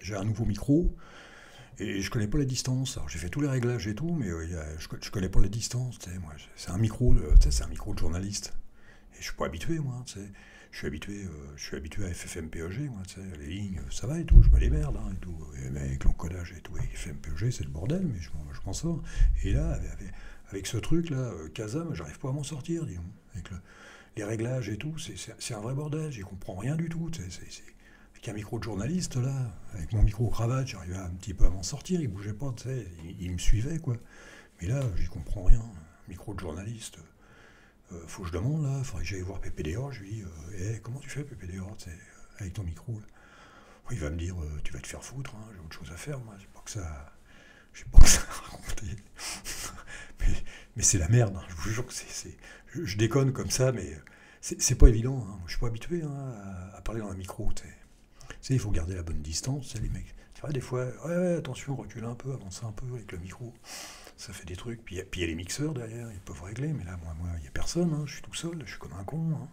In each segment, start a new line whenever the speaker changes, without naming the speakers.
j'ai un nouveau micro et je connais pas la distance. Alors j'ai fait tous les réglages et tout, mais je connais pas la distance. Moi, c'est un micro, c'est un micro de journaliste. Et je suis pas habitué, moi. Je suis habitué à FFmpeg, moi. Les lignes, ça va et tout. Je me les merde et tout. Et avec l'encodage et tout. Et FFmpeg, c'est le bordel, mais je m'en sors. Et là, avec ce truc-là, Kazam, j'arrive pas à m'en sortir, disons. Les réglages et tout, c'est un vrai bordel. J'y comprends rien du tout. Avec un micro de journaliste, là, avec mon micro-cravate, j'arrivais un petit peu à m'en sortir, il bougeait pas, il me suivait, quoi. Mais là, j'y comprends rien. Micro de journaliste, faut que je demande, là, faudrait que j'aille voir PPDA, je lui dis, comment tu fais, PPDA, avec ton micro, là. Il va me dire, tu vas te faire foutre, hein, j'ai autre chose à faire, moi, j'ai pas que ça à raconter. mais c'est la merde, hein, je vous jure que je déconne comme ça, mais c'est pas évident, hein. Je suis pas habitué, hein, à parler dans un micro, il faut garder la bonne distance, les mecs. C'est vrai, des fois, ouais, attention, recule un peu, avance un peu avec le micro. Ça fait des trucs. Puis il y a les mixeurs derrière, ils peuvent régler, mais là, moi, il n'y a personne, hein, je suis tout seul, je suis comme un con. Hein.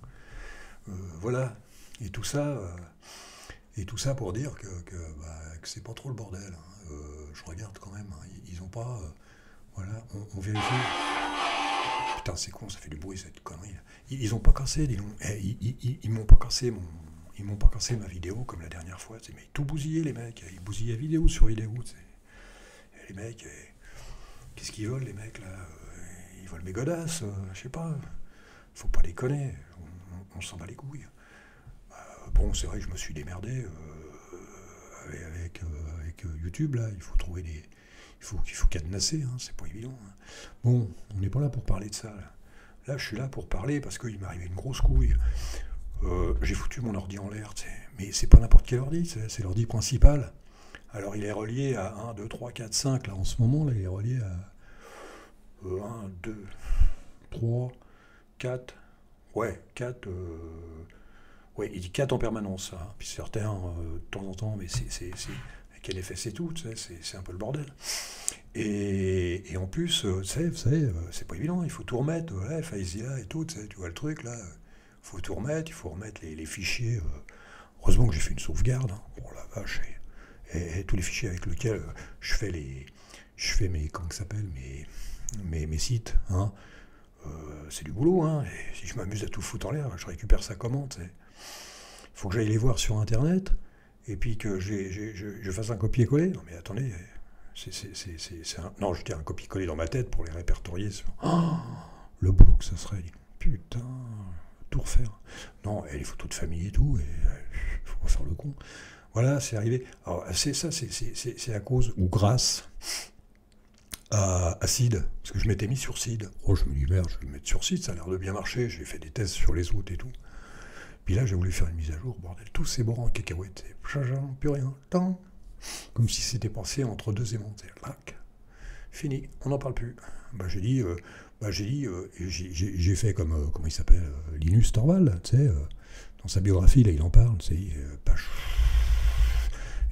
Voilà. Et tout ça pour dire que c'est pas trop le bordel. Hein. Je regarde quand même, hein, ils ont pas. Voilà, on vérifie. Putain, c'est con, ça fait du bruit cette connerie. Ils ont pas cassé, dis donc. Ils m'ont pas cassé Ils m'ont pas cassé ma vidéo comme la dernière fois. Mais tout bousillé, les mecs. Ils bousillaient vidéo sur vidéo. Et les mecs, qu'est-ce qu'ils veulent, les mecs, là? Ils veulent mes godasses, je sais pas. Faut pas déconner. On s'en bat les couilles. Bon, c'est vrai que je me suis démerdé avec YouTube, là. Il faut trouver des... Il faut cadenasser, hein, c'est pas évident. Hein. Bon, on n'est pas là pour parler de ça, là. Là, je suis là pour parler parce qu'il m'est arrivé une grosse couille. J'ai foutu mon ordi en l'air, mais c'est pas n'importe quel ordi, c'est l'ordi principal. Alors il est relié à 1, 2, 3, 4, 5, là en ce moment, là il est relié à 1, 2, 3, 4, ouais, 4, ouais, il dit 4 en permanence, hein. Puis certains de temps en temps, mais c'est avec LFS et tout, c'est un peu le bordel. Et en plus, vous savez, c'est pas évident, il faut tout remettre, voilà, FileZilla et tout, tu vois le truc là. Faut tout remettre, il faut remettre les fichiers. Heureusement que j'ai fait une sauvegarde. Hein. Oh la vache. Et tous les fichiers avec lesquels je fais mes, comment ça s'appelle, mes sites. Hein. C'est du boulot. Hein. Et si je m'amuse à tout foutre en l'air, je récupère sa commande. Il faut que j'aille les voir sur Internet et puis que je fasse un copier-coller. Non mais attendez, non, je dis un copier-coller dans ma tête pour les répertorier sur... Oh, le boulot que ça serait. Putain... tout refaire. Non, et les photos de famille et tout, il faut pas faire le con. Voilà, c'est arrivé. Alors, c'est à cause, ou grâce, à Seed, parce que je m'étais mis sur Seed. Oh, je me dis, merde, je vais me mettre sur Seed, ça a l'air de bien marcher, j'ai fait des tests sur les autres et tout. Puis là, j'ai voulu faire une mise à jour, bordel, tout c'est bon en cacahuète, plus rien, tant. Comme si c'était passé entre deux aimants, lac. Fini, on n'en parle plus. J'ai fait comme, comment il s'appelle, Linus Torvald, tu sais, dans sa biographie, là, il en parle, tu sais, page.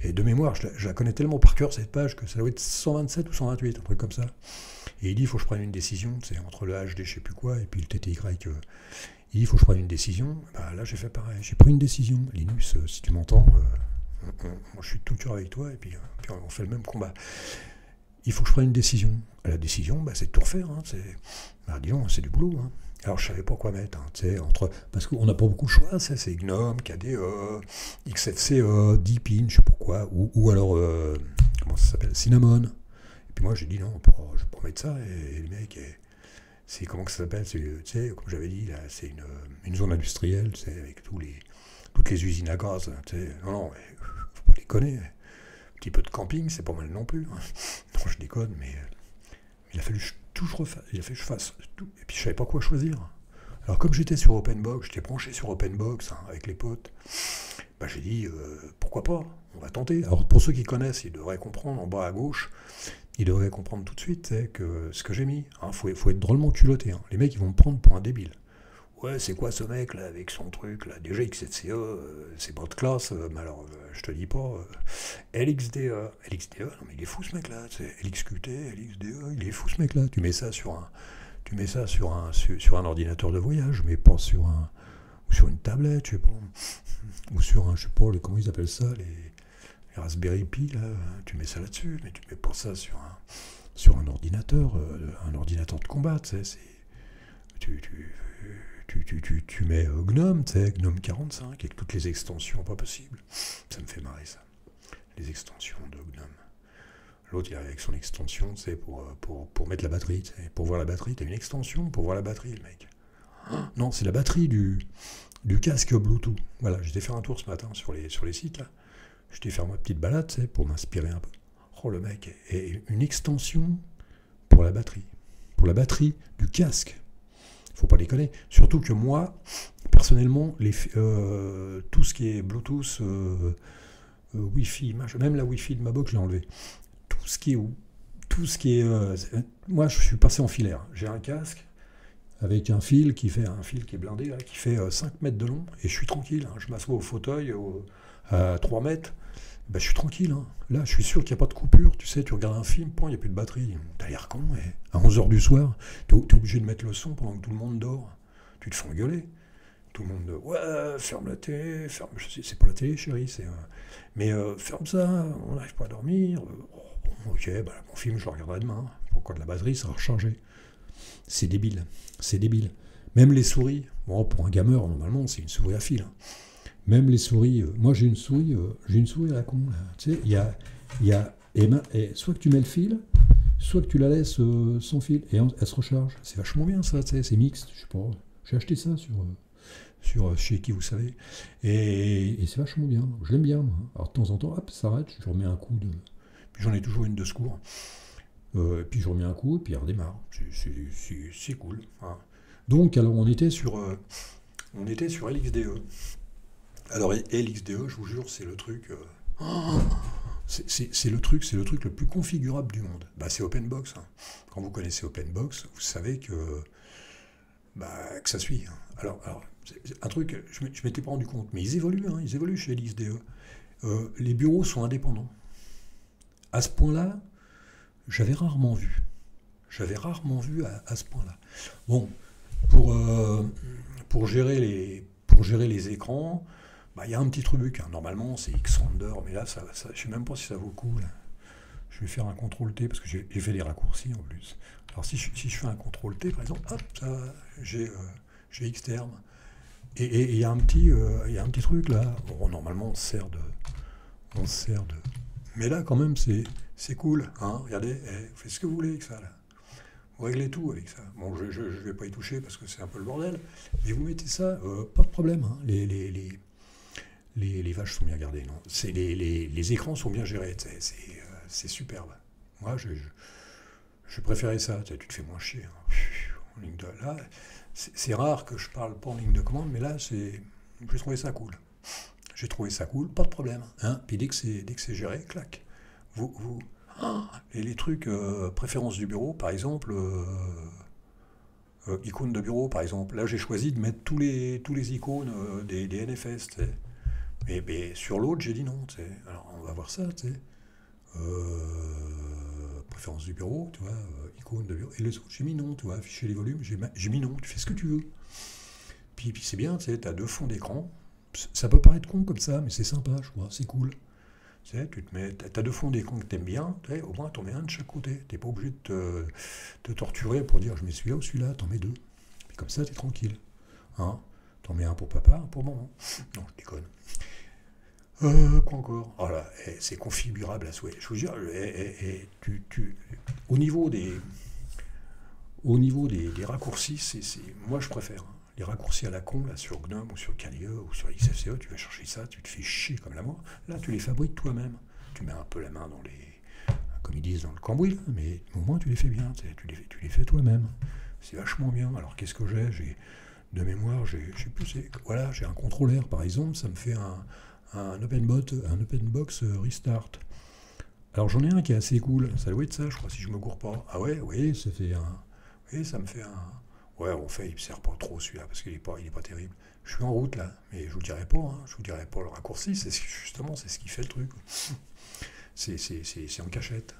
Et de mémoire, je la connais tellement par cœur, cette page, que ça doit être 127 ou 128, un truc comme ça. Et il dit, il faut que je prenne une décision, tu sais, entre le HD, je sais plus quoi, et puis le TTY. Il dit, il faut que je prenne une décision. Là, j'ai fait pareil, j'ai pris une décision. Linus, si tu m'entends, moi, je suis tout cœur avec toi, et puis on fait le même combat. Il faut que je prenne une décision. La décision, c'est de tout refaire. Hein, disons, c'est du boulot. Hein. Alors, je savais pas quoi mettre. Hein, parce qu'on n'a pas beaucoup de choix. C'est GNOME, KDE, XFCE, Deepin, je sais pas quoi. Ou alors, comment ça s'appelle, Cinnamon. Et puis moi, j'ai dit non, je vais pas mettre ça. Et les mecs, c'est comment que ça s'appelle, comme j'avais dit, là, c'est une zone industrielle, avec toutes les usines à gaz. Non, faut pas déconner. Un petit peu de camping, c'est pas mal non plus. Hein. Non, je déconne, mais il a fallu que je fasse tout. Et puis je savais pas quoi choisir. Alors comme j'étais sur OpenBox, j'étais branché sur OpenBox, hein, avec les potes, j'ai dit, pourquoi pas, on va tenter. Alors pour ceux qui connaissent, ils devraient comprendre, en bas à gauche, ils devraient comprendre tout de suite que ce que j'ai mis. Hein, faut être drôlement culotté. Hein. Les mecs, ils vont me prendre pour un débile. Ouais, c'est quoi ce mec là avec son truc là? Déjà XFCE, c'est pas de classe, mais alors je te dis pas. LXDE, non mais il est fou ce mec là, LXQT, LXDE, il est fou ce mec là. Tu mets ça sur un ordinateur de voyage, mais pas sur une tablette, je sais pas, ou sur un, je sais pas, comment ils appellent ça, Raspberry Pi, là, tu mets ça là-dessus, mais tu mets pas ça sur un ordinateur de combat, tu sais, tu mets GNOME, tu sais, GNOME 45, avec toutes les extensions pas possibles. Ça me fait marrer, ça. Les extensions de GNOME. L'autre, il arrive avec son extension, tu sais, pour mettre la batterie, tu sais, pour voir la batterie. T'as une extension pour voir la batterie, le mec. Non, c'est la batterie du casque Bluetooth. Voilà, j'étais faire un tour ce matin sur les sites, là. J'étais faire ma petite balade, tu sais, pour m'inspirer un peu. Oh, le mec, et une extension pour la batterie du casque. Faut pas déconner. Surtout que moi, personnellement, tout ce qui est Bluetooth, Wi-Fi, même la Wi-Fi de ma box, je l'ai enlevé. Tout ce qui est, moi, je suis passé en filaire. J'ai un casque avec un fil qui est blindé, là, qui fait 5 mètres de long, et je suis tranquille. Hein. Je m'assois au fauteuil à 3 mètres. Ben, je suis tranquille, hein. Là, je suis sûr qu'il n'y a pas de coupure. Tu sais, tu regardes un film, il n'y a plus de batterie. T'as l'air con, et à 11h du soir, t'es obligé de mettre le son pendant que tout le monde dort. Tu te fais engueuler. Tout le monde, ouais, ferme la télé, c'est pas la télé, chérie, mais ferme ça, on n'arrive pas à dormir. Ok, ben, mon film, je le regarderai demain. Pourquoi de la batterie, ça va recharger. C'est débile, c'est débile. Même les souris, bon, pour un gamer, normalement, c'est une souris à fil, hein. Même les souris, moi j'ai une souris à la con, là. Tu sais, et soit que tu mets le fil, soit que tu la laisses sans fil, et elle se recharge. C'est vachement bien ça, tu sais, c'est mixte, je sais pas. J'ai acheté ça sur chez qui vous savez, et c'est vachement bien, je l'aime bien, moi. Alors de temps en temps, hop, ça s'arrête, je remets un coup de... Puis j'en ai toujours une de secours. Puis je remets un coup, et puis elle redémarre. C'est cool. Hein. Donc, alors on était sur LXDE. Alors LXDE, je vous jure, c'est le truc, c'est le truc le plus configurable du monde. Bah, c'est OpenBox. Hein. Quand vous connaissez OpenBox, vous savez que ça suit. Hein. Alors un truc, je m'étais pas rendu compte, mais ils évoluent chez LXDE. Les bureaux sont indépendants. À ce point-là, j'avais rarement vu à ce point-là. Bon, pour gérer les écrans. Il y a un petit truc, hein. Normalement c'est Xpander, mais là, je ne sais même pas si ça vaut le coup. Là. Je vais faire un CTRL-T, parce que j'ai fait des raccourcis en plus. Alors si je fais un CTRL-T, par exemple, hop, j'ai Xterm. Et il y a un petit truc là. Bon, normalement on se sert de... Mais là quand même c'est cool. Hein. Regardez, vous faites ce que vous voulez avec ça. Là. Vous réglez tout avec ça. Bon, je ne vais pas y toucher parce que c'est un peu le bordel. Mais vous mettez ça, pas de problème. Hein. Les vaches sont bien gardées, non. Les écrans sont bien gérés, c'est superbe. Moi, je préférais ça, tu te fais moins chier. Hein. Là, c'est rare que je parle pas en ligne de commande, mais là, j'ai trouvé ça cool. J'ai trouvé ça cool, pas de problème. Hein. Puis dès que c'est géré, clac. Et les trucs, préférences du bureau, par exemple, icônes de bureau, par exemple. Là, j'ai choisi de mettre tous les icônes des NFS, tu sais. Mais sur l'autre, j'ai dit non, tu sais. Alors, on va voir ça, tu sais. Préférence du bureau, tu vois, icône de bureau. Et les autres, j'ai mis non, tu vois, afficher les volumes, j'ai mis non, tu fais ce que tu veux. Puis c'est bien, tu sais, t'as 2 fonds d'écran. Ça peut paraître con comme ça, mais c'est sympa, je crois, c'est cool. Tu sais, t'as 2 fonds d'écran que t'aimes bien, tu sais, au moins t'en mets un de chaque côté. T'es pas obligé de te torturer pour dire je mets celui-là ou celui-là, t'en mets 2. Puis comme ça, t'es tranquille. Hein. T'en mets un pour papa, un pour maman. Non, je déconne. Quoi encore? Oh là, c'est configurable à souhait. Je vous jure, au niveau des raccourcis, moi je préfère. Hein. Les raccourcis à la con, là, sur GNOME ou sur Kali ou sur XFCE, tu vas chercher ça, tu te fais chier comme la mort. Là, tu les fabriques toi-même. Tu mets un peu la main dans comme ils disent, dans le cambouis, mais au moins tu les fais bien, tu les fais toi-même. C'est vachement bien. Alors qu'est-ce que j'ai de mémoire, j'ai plus. Voilà, j'ai un contrôleur, par exemple, ça me fait un OpenBox Restart. Alors j'en ai un qui est assez cool, ça doit être ça, je crois, si je me gourre pas. Ah ouais, oui, ça me fait un... Ouais, en fait, il me sert pas trop celui-là, parce qu'il est pas terrible. Je suis en route là, mais je vous dirai pas, hein, je vous dirai pas le raccourci, c'est ce qui fait le truc. C'est en cachette.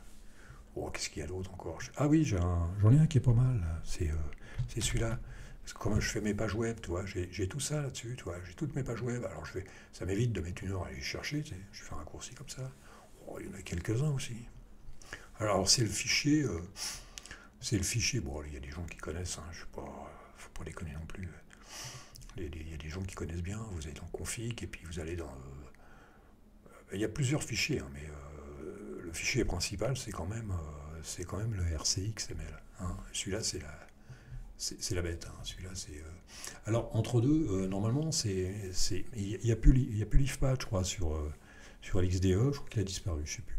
Oh, qu'est-ce qu'il y a d'autre encore? Ah oui, j'en ai un qui est pas mal, c'est celui-là. Parce que comme je fais mes pages web, tu vois, j'ai tout ça là-dessus, tu vois, j'ai toutes mes pages web, alors ça m'évite de mettre 1 heure à aller chercher, tu sais, je fais un raccourci comme ça. bon, il y en a quelques-uns aussi. Alors, c'est le fichier... bon, il y a des gens qui connaissent, hein, je sais pas... faut pas déconner non plus. Il y a des gens qui connaissent bien, vous allez dans config, et puis vous allez dans... il y a plusieurs fichiers, hein, mais le fichier principal, c'est quand même le RCXML. Hein. Celui-là, c'est la bête. Hein. Celui-là, c'est... Alors, entre deux, normalement, il n'y a plus l'IFPATH, je crois, sur LXDE. Je crois qu'il a disparu, je sais plus.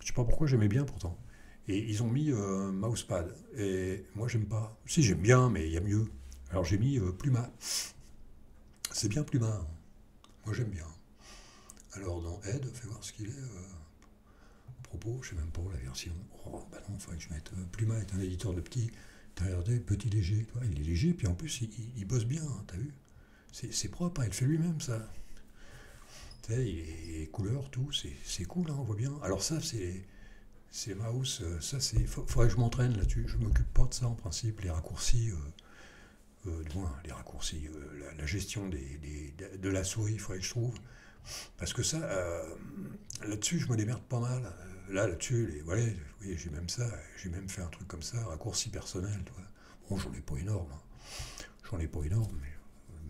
Je sais pas pourquoi, j'aimais bien, pourtant. Et ils ont mis Mousepad. Et moi, j'aime pas. Si, j'aime bien, mais il y a mieux. Alors, j'ai mis Pluma. C'est bien Pluma. Hein. Moi, j'aime bien. Alors, dans Aide, fais voir ce qu'il est. Propos, je sais même pas la version. Oh, bah non, il faudrait que je mette... Pluma est un éditeur de petits... T'as regardé, petit léger, toi, il est léger, puis en plus, il bosse bien, hein, t'as vu? C'est propre, hein, il fait lui-même, ça. Tu sais, il est couleur, tout, c'est cool, hein, on voit bien. Alors ça, c'est mouse, ça, faudrait que je m'entraîne là-dessus. Je m'occupe pas de ça, en principe, les raccourcis, les raccourcis, la gestion de la souris, il faudrait que je trouve. Parce que ça, là-dessus, je me démerde pas mal. Là-dessus, voilà, oui, j'ai même ça, j'ai même fait un truc comme ça, raccourci personnel, tu vois. Bon, j'en ai pas énorme, hein. J'en ai pas énorme,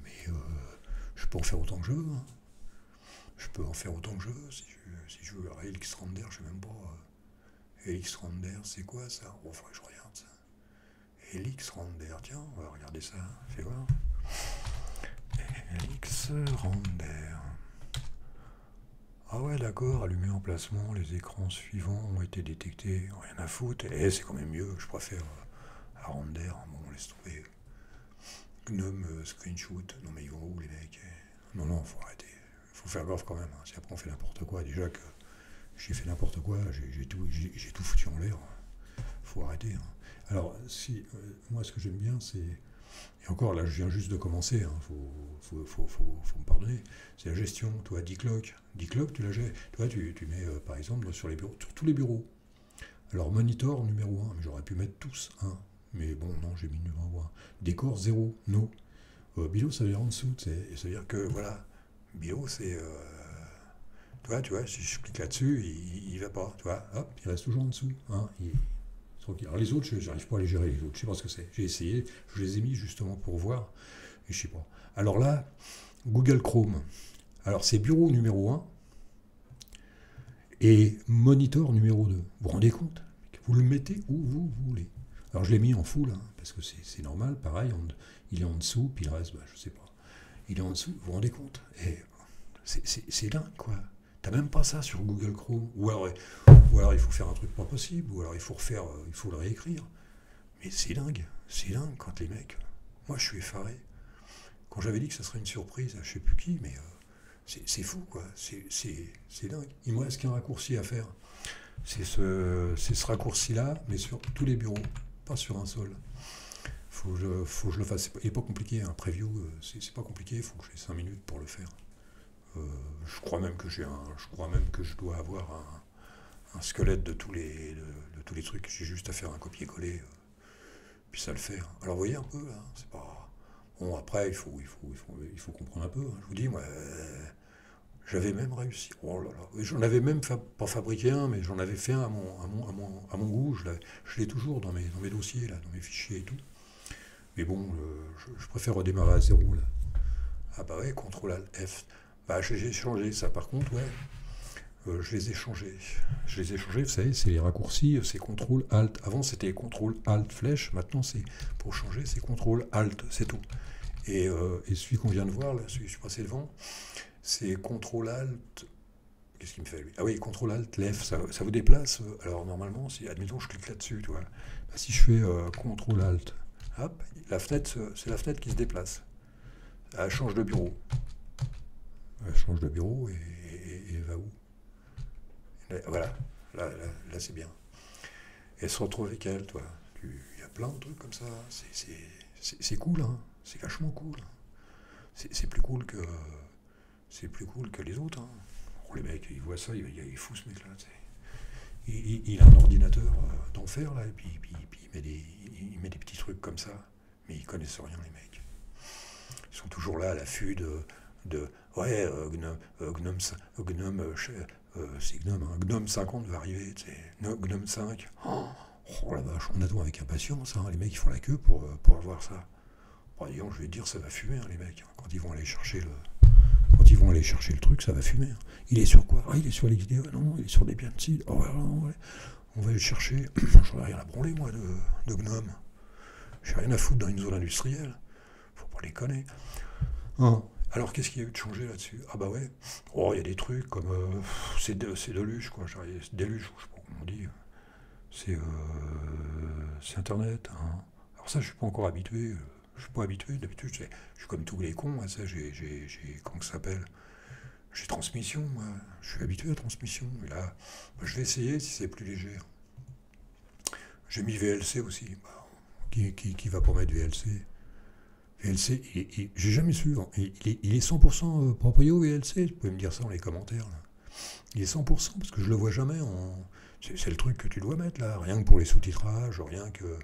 mais je peux en faire autant que je veux. Hein. Je peux en faire autant que je veux, si je veux. Alors, Helix Render, je sais même pas. Helix Render, c'est quoi ça? Bon, faudrait que je regarde ça. Helix Render, tiens, on va regarder ça, fais voir. Helix Render. Ah ouais, d'accord, allumé en placement, les écrans suivants ont été détectés, rien à foutre. C'est quand même mieux, je préfère à Render, bon, laisse tomber. Gnome screenshot, non mais ils vont où les mecs? Non, faut arrêter, faut faire gaffe quand même, hein. Si après on fait n'importe quoi, déjà que j'ai fait n'importe quoi, j'ai tout foutu en l'air, faut arrêter. Hein. Alors, moi ce que j'aime bien, c'est... Et encore, là, je viens juste de commencer, hein, faut me pardonner. C'est la gestion, toi, D-Clock. D-Clock, tu la gères. Toi, tu mets, par exemple, sur tous les bureaux. Alors, monitor numéro 1, mais j'aurais pu mettre tous 1. Mais bon, non, j'ai mis numéro 1. Décor 0, no. Bilo, ça veut dire en dessous, ça veut dire que, voilà, Bilo, c'est... tu vois, si je clique là-dessus, il va pas, tu vois, hop, il reste toujours en dessous, hein, alors les autres, je n'arrive pas à les gérer, les autres, je sais pas ce que c'est. J'ai essayé, je les ai mis justement pour voir, et je sais pas. Alors là, Google Chrome. Alors c'est bureau numéro 1 et monitor numéro 2. Vous vous rendez compte? Vous le mettez où vous voulez. Alors je l'ai mis en full, hein, parce que c'est normal, pareil, il est en dessous, puis le reste, bah, je sais pas. Il est en dessous, vous vous rendez compte? Et c'est dingue, quoi. T'as même pas ça sur Google Chrome. Ou alors il faut faire un truc pas possible, ou alors il faut le réécrire. Mais c'est dingue quand les mecs... Moi je suis effaré. Quand j'avais dit que ça serait une surprise à je sais plus qui, mais c'est fou, quoi. C'est dingue. Il me reste qu'un raccourci à faire. C'est ce raccourci-là, mais sur tous les bureaux, pas sur un seul. Faut que je le fasse. Il n'est pas compliqué, un preview, c'est pas compliqué, il faut que j'ai 5 minutes pour le faire. Je crois même que je dois avoir un squelette de tous les trucs. J'ai juste à faire un copier-coller, puis ça le fait. Alors vous voyez un peu, là, c'est pas... Bon, après, il faut comprendre un peu. Hein. Je vous dis, moi, j'avais même réussi. Oh là là. J'en avais même pas fabriqué un, mais j'en avais fait un à mon goût. Je l'ai toujours dans mes dossiers, là, dans mes fichiers et tout. Mais bon, je préfère redémarrer à zéro, là. Ah bah ouais, CTRL-ALT-F. Bah, j'ai changé ça, par contre, ouais. Je les ai changés. Vous savez, c'est les raccourcis, c'est CTRL-ALT. Avant, c'était CTRL-ALT-flèche. Maintenant, c'est pour changer, c'est CTRL-ALT, c'est tout. Et celui qu'on vient de voir, là, celui que je suis passé devant, c'est CTRL-ALT... Qu'est-ce qu'il me fait, lui? Ah oui, CTRL-ALT-Left, ça vous déplace. Alors, normalement, si, admettons, je clique là-dessus, tu vois. Bah, si je fais CTRL-ALT, hop, c'est la fenêtre qui se déplace. Elle change de bureau. Elle change de bureau et va où? Voilà, là c'est bien. Et se retrouve avec elle, toi. Il y a plein de trucs comme ça. C'est cool, hein. C'est vachement cool. C'est plus cool que les autres. Hein. Oh, les mecs, ils voient ça, il est fou ce mec-là. Il a un ordinateur d'enfer là, et puis il met des petits trucs comme ça, mais ils connaissent rien les mecs. Ils sont toujours là à l'affût de ouais, C'est Gnome, hein. Gnome 50 va arriver, tu sais. Gnome 5. Oh la vache, on attend avec impatience, hein. Les mecs ils font la queue pour avoir ça. Bon, disons, je vais te dire, ça va fumer, hein, les mecs, hein. Quand ils vont aller chercher le truc, ça va fumer, hein. Il est sur quoi? Ah, il est sur l'XDE, non, il est sur des Debian-Seed. Oh là là, ouais. On va aller le chercher. J'en ai rien à branler, moi, de Gnome. J'ai rien à foutre dans une zone industrielle. Faut pas déconner. Hein. Alors, qu'est-ce qu'il y a eu de changé là-dessus? Ah bah ouais. Oh, il y a des trucs comme... c'est Deluge, quoi. Deluge, je sais pas comment on dit. C'est Internet, hein. Alors ça, je suis pas encore habitué. Je suis pas habitué. D'habitude, je suis comme tous les cons. Hein, ça, comment ça s'appelle? J'ai transmission, moi. Je suis habitué à transmission. Mais là, bah, je vais essayer si c'est plus léger. J'ai mis VLC aussi. Bah, qui va pour mettre VLC? VLC, j'ai jamais su. Hein. Il est 100% proprio VLC. Vous pouvez me dire ça dans les commentaires. Là. Il est 100% parce que je le vois jamais en... C'est le truc que tu dois mettre là. Rien que pour les sous-titrages, rien que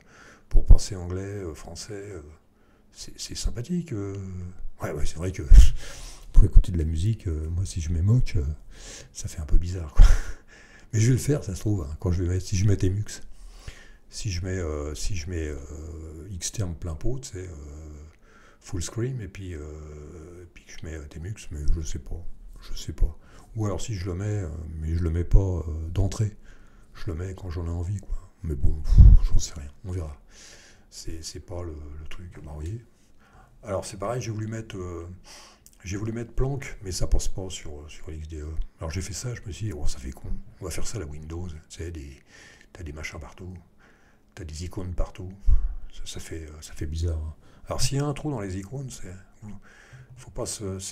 pour penser anglais, français. C'est sympathique. Ouais, c'est vrai que pour écouter de la musique, moi si je m'émoque, ça fait un peu bizarre, quoi. Mais je vais le faire, ça se trouve, hein, quand si je mets Temux. Si je mets Xterm plein pot, c'est full screen, et puis que je mets Temux, mais je sais pas. Ou alors si je le mets, mais je le mets pas d'entrée. Je le mets quand j'en ai envie, quoi. Mais bon, j'en sais rien, on verra. C'est pas le truc, bah, vous voyez. Alors c'est pareil, j'ai voulu mettre Planck, mais ça passe pas sur l'XDE. Alors j'ai fait ça, je me suis dit, oh ça fait con, on va faire ça à la Windows. Tu sais, t'as des machins partout, t'as des icônes partout, ça fait bizarre. Hein. Alors s'il y a un trou dans les icônes, c'est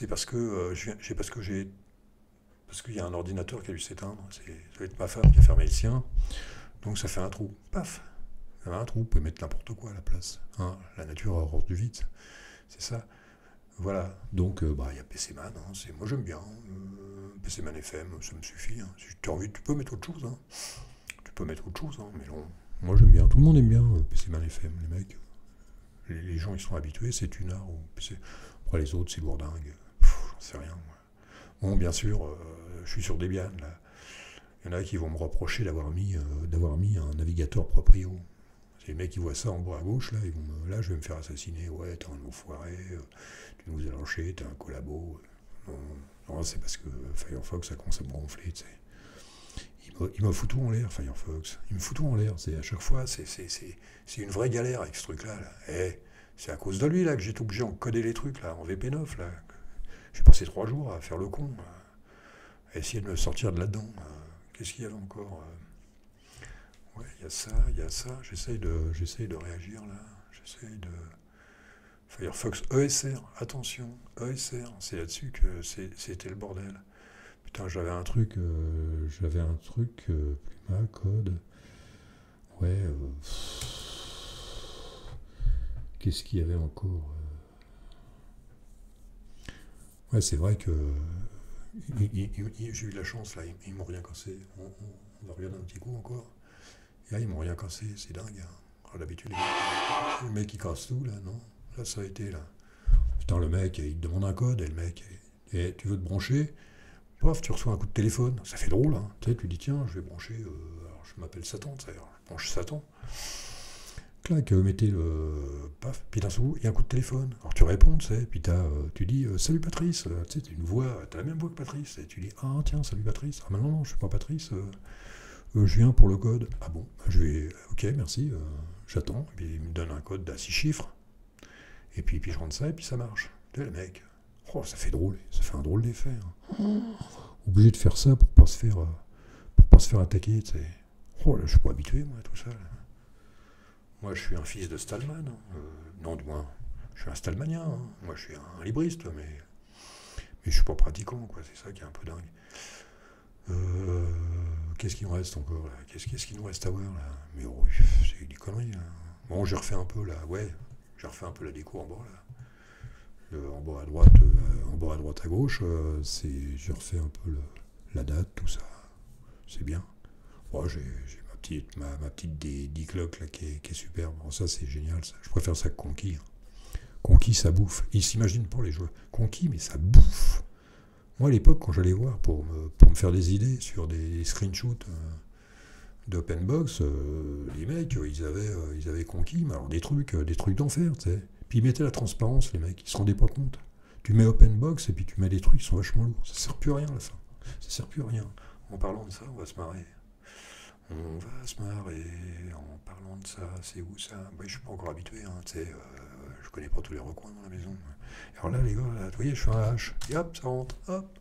parce qu'il y a un ordinateur qui a dû s'éteindre. Ça doit être ma femme qui a fermé le sien, donc ça fait un trou. Paf, ça fait un trou. Vous pouvez mettre n'importe quoi à la place. Hein. La nature a horreur du vide, c'est ça. Voilà, donc il y a PCman, hein, moi j'aime bien, PCman FM, ça me suffit, hein. Si tu as envie, tu peux mettre autre chose, hein. Mais non, moi j'aime bien, tout le monde aime bien PCman FM, les mecs, les gens ils sont habitués, c'est Tunard ou PC. Après les autres c'est lourdingue, j'en sais rien, moi. Bon, bien sûr, je suis sur Debian, là, il y en a qui vont me reprocher d'avoir mis un navigateur proprio. Les mecs qui voient ça en bas à gauche, là, là je vais me faire assassiner. Ouais, t'es un enfoiré, tu nous as lâché, t'es un collabo. Non, c'est parce que Firefox a commencé à me gonfler, tu sais. Il me fout tout en l'air, Firefox. Il me fout tout en l'air. À chaque fois, c'est une vraie galère avec ce truc-là. Là. C'est à cause de lui là que j'ai été obligé d'encoder les trucs là, en VP9. Là. J'ai passé 3 jours à faire le con, à essayer de me sortir de là-dedans. Qu'est-ce qu'il y avait encore Ouais, il y a ça, j'essaye de réagir là, Firefox ESR, attention, ESR, c'est là-dessus que c'était le bordel. Putain, j'avais un truc, Pluma, code, ouais, qu'est-ce qu'il y avait encore Ouais, c'est vrai que j'ai eu de la chance là, ils m'ont rien cassé, on va regarder un petit coup encore. Et là, ils m'ont rien cassé, c'est dingue. Hein. Alors, d'habitude, les mecs, ils cassent tout, là, non? Là, ça a été, là. Putain, le mec, il te demande un code, et le mec, tu veux te brancher? Paf, tu reçois un coup de téléphone. Ça fait drôle, hein. Tu sais, tu dis, tiens, je vais brancher, alors, je m'appelle Satan, je branche Satan. Clac, mettez le... Paf, puis d'un coup, il y a un coup de téléphone. Alors, tu réponds, tu sais, puis tu dis, salut Patrice. Tu sais, t'as une voix, t'as la même voix que Patrice. Et tu dis, ah, tiens, salut Patrice. Ah, non, je suis pas Patrice. Je viens pour le code. Ah bon, je vais... Ok, merci, j'attends. Et puis il me donne un code d'6 chiffres. Et puis je rentre ça, et puis ça marche. Tu sais, le mec, oh, ça fait un drôle d'effet. Hein. Obligé de faire ça pour pas se faire attaquer, tu sais. Oh là, je suis pas habitué, moi, à tout ça. Là. Moi, je suis un fils de Stallman. Hein. Non, du moins, je suis un Stallmanien. Hein. Moi, je suis un libriste, mais je suis pas pratiquant, quoi. C'est ça qui est un peu dingue. Qu'est-ce qu'il nous reste encore là? Qu'est-ce qu'il nous reste à voir là? Mais oh, c'est des conneries là. Bon, j'ai refait un peu là, ouais, j'ai refait un peu la déco en bas là. En bas à droite, à gauche, j'ai refait un peu la date, tout ça. C'est bien. Bon, j'ai ma petite D-Clock là qui est superbe. Bon, ça c'est génial, ça. Je préfère ça que Conquis. Hein. Conquis, ça bouffe. Ils s'imaginent pas les joueurs. Conquis, mais ça bouffe. Moi, à l'époque, quand j'allais voir pour me faire des idées sur des screenshots d'Openbox, les mecs, ils avaient conquis, mais alors des trucs d'enfer, tu sais. Puis ils mettaient la transparence, les mecs, ils se rendaient pas compte. Tu mets Openbox et puis tu mets des trucs qui sont vachement lourds. Ça sert plus à rien, là, ça. Ça sert plus à rien. En parlant de ça, on va se marrer. On va se marrer en parlant de ça. C'est où ça? Bah, je suis pas encore habitué, hein, tu sais. Je connais pas tous les recoins dans la maison. Alors là, les gars, là, vous voyez, je fais un H. Et hop, ça rentre. Hop.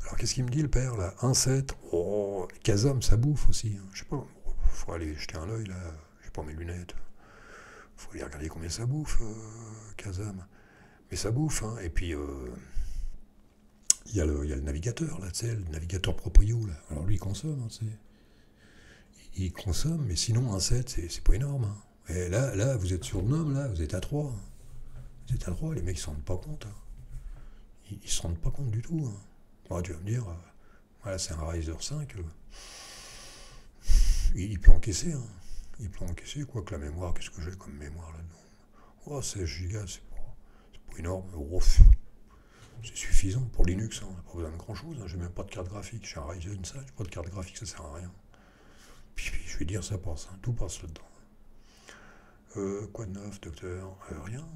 Alors qu'est-ce qu'il me dit le père là? 1,7. Oh, Kazam, ça bouffe aussi. Hein. Je sais pas. Faut aller jeter un œil là. J'ai pas mes lunettes. Faut aller regarder combien ça bouffe, Kazam. Mais ça bouffe, hein. Et puis il y a le navigateur là, tu sais, le navigateur proprio là. Alors lui il consomme, hein, il consomme, mais sinon 1,7 c'est pas énorme. Hein. Et là, vous êtes sur Gnome, là, vous êtes à 3. Hein. Vous êtes à 3, les mecs ils se rendent pas compte. Hein. Ils se rendent pas compte du tout. Hein. Bon, tu vas me dire, voilà, c'est un Ryzer 5. Il peut encaisser, hein. Il peut encaisser, quoi que la mémoire, qu'est-ce que j'ai comme mémoire là-dedans? Oh, 16 Go, c'est pas énorme. Oh, c'est suffisant pour Linux, hein. On n'a pas besoin de grand-chose. Hein. J'ai même pas de carte graphique. J'ai un Ryzen 5, j'ai pas de carte graphique, ça sert à rien. Puis je vais dire, ça passe, hein. Tout passe là-dedans. Quoi de neuf, docteur? Rien.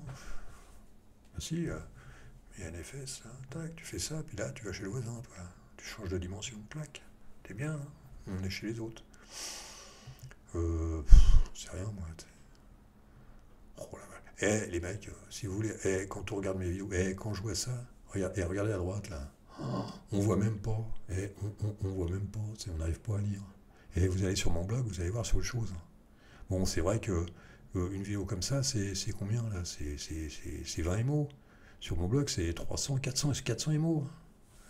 Ah si, il y a un NFS, hein. Tac, tu fais ça, puis là, tu vas chez le voisin, toi. Tu changes de dimension, clac. T'es bien, hein. On est chez les autres. C'est rien, moi. Oh la vache. Les mecs, si vous voulez, quand on regarde mes vidéos, quand je vois ça, regardez à droite, là. On voit même pas. On voit même pas, on n'arrive pas à lire. Et vous allez sur mon blog, vous allez voir, c'est autre chose. Bon, c'est vrai que une vidéo comme ça, c'est combien là? C'est 20 MO. Sur mon blog, c'est 300, 400 MO.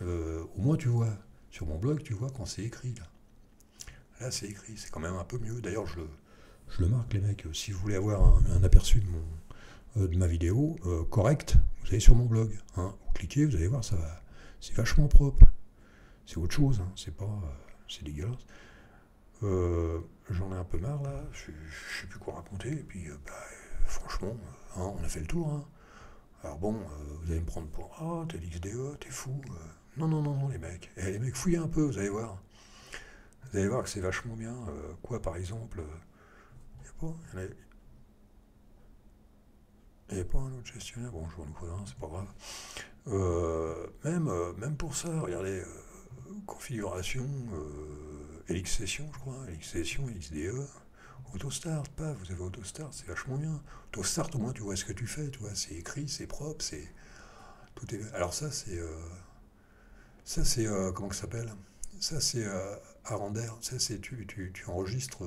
Au moins, tu vois. Sur mon blog, tu vois quand c'est écrit. Là, c'est écrit. C'est quand même un peu mieux. D'ailleurs, je le marque, les mecs. Si vous voulez avoir un aperçu de ma vidéo correcte, vous allez sur mon blog. Hein. Vous cliquez, vous allez voir, ça va. C'est vachement propre. C'est autre chose. Hein. C'est pas. C'est dégueulasse. J'en ai un peu marre là, je sais plus quoi raconter, et puis franchement, hein, on a fait le tour. Hein. Alors bon, vous allez me prendre pour ah, t'es l'XDE, t'es fou. Non, les mecs. Les mecs, fouillez un peu, vous allez voir. Vous allez voir que c'est vachement bien. Quoi par exemple, il n'y a pas un autre gestionnaire, bon je vous en faudra un, c'est pas grave. Même pour ça, regardez, configuration, LX Session, je crois, LX Session, XDE, Autostart, pas, vous avez Autostart, c'est vachement bien. Autostart, au moins, tu vois ce que tu fais, tu vois, c'est écrit, c'est propre, tout est. Alors ça, comment ça s'appelle? Ça, c'est Arrender, ça, c'est, tu enregistres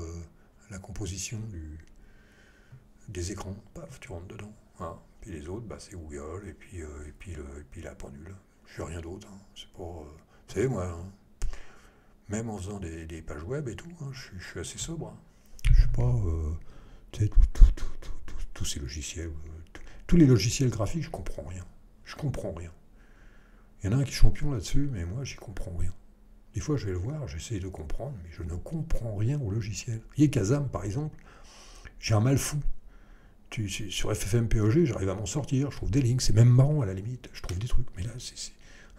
la composition des écrans, paf, tu rentres dedans. Hein. Puis les autres, bah, c'est Google, et puis la pendule. Je n'ai rien d'autre, hein. C'est pas. Vous savez, moi, hein, même en faisant des pages web et tout, hein, je suis assez sobre. Hein. Je suis pas. Tu sais, tous ces logiciels. Tous les logiciels graphiques, je comprends rien. Je comprends rien. Il y en a un qui est champion là-dessus, mais moi, j'y comprends rien. Des fois, je vais le voir, j'essaie de comprendre, mais je ne comprends rien au logiciel. Vous voyez, Kazam, par exemple, j'ai un mal fou. Sur FFmpeg, j'arrive à m'en sortir, je trouve des lignes, c'est même marrant à la limite, je trouve des trucs. Mais là, c'est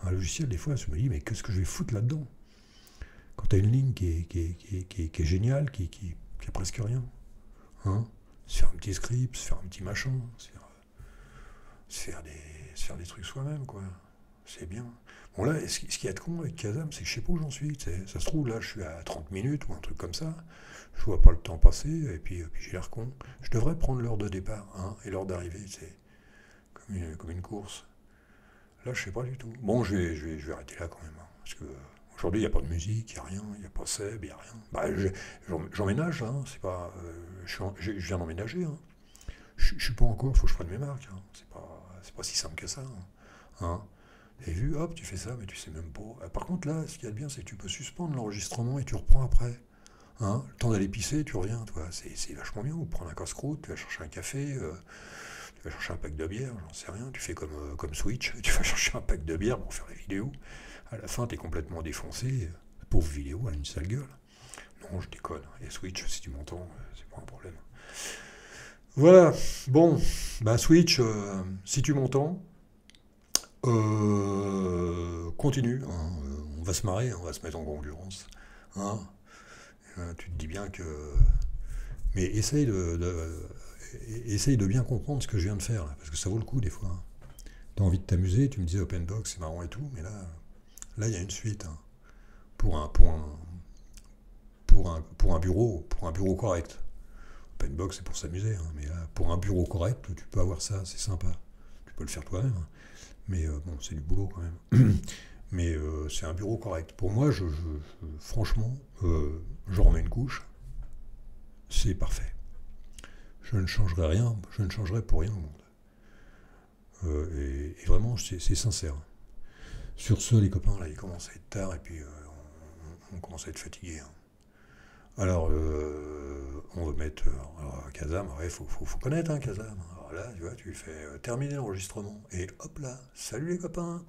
un logiciel, des fois, je me dis, mais qu'est-ce que je vais foutre là-dedans? Quand tu as une ligne qui est géniale, qui a presque rien. Hein, se faire un petit script, se faire un petit machin, se faire des trucs soi-même, quoi. C'est bien. Bon, là, ce qu'il y a de con avec Kazam, c'est que je sais pas où j'en suis. Ça se trouve, là, je suis à 30 minutes ou un truc comme ça. Je vois pas le temps passer, et puis j'ai l'air con. Je devrais prendre l'heure de départ, hein, et l'heure d'arrivée, c'est comme une course. Là, je sais pas du tout. Bon, je vais arrêter là quand même, hein, parce que aujourd'hui, il n'y a pas de musique, il n'y a rien, il n'y a pas Seb, il n'y a rien. Bah, j'emménage, hein, c'est pas. Je viens d'emménager, hein. Je suis pas encore, il faut que je prenne mes marques, hein. C'est pas si simple que ça. Hein. Et vu, hop, tu fais ça, mais tu sais même pas. Par contre, là, ce qu'il y a de bien, c'est que tu peux suspendre l'enregistrement et tu reprends après. Hein, le temps d'aller pisser, tu reviens, toi. C'est vachement bien. Ou prendre un casse-croûte, tu vas chercher un café, tu vas chercher un pack de bière, j'en sais rien. Tu fais comme Switch, tu vas chercher un pack de bière pour faire les vidéos. À la fin, t'es complètement défoncé. La pauvre vidéo, elle a une sale gueule. Non, je déconne. Et Switch, si tu m'entends, c'est pas un problème. Voilà. Bon, bah Switch, si tu m'entends, Continue, hein, on va se marrer, on va se mettre en concurrence. Hein. Tu te dis bien que... Mais essaye de bien comprendre ce que je viens de faire, là, parce que ça vaut le coup des fois. Hein. T'as envie de t'amuser, tu me disais open box, c'est marrant et tout, mais là il y a une suite. Hein, pour un bureau correct. Open box c'est pour s'amuser, hein, mais là, pour un bureau correct, tu peux avoir ça, c'est sympa. Tu peux le faire toi-même, hein, mais bon, c'est du boulot quand même. Mais c'est un bureau correct. Pour moi, franchement, je remets une couche, c'est parfait. Je ne changerai rien, je ne changerai pour rien au monde. Et vraiment, c'est sincère. Sur ce, les copains, là, il commence à être tard et puis on commence à être fatigué. Hein. Alors, on va mettre Kazam. Il faut connaître hein, Kazam. Alors là, tu vois, tu fais terminer l'enregistrement. Et hop là, salut les copains.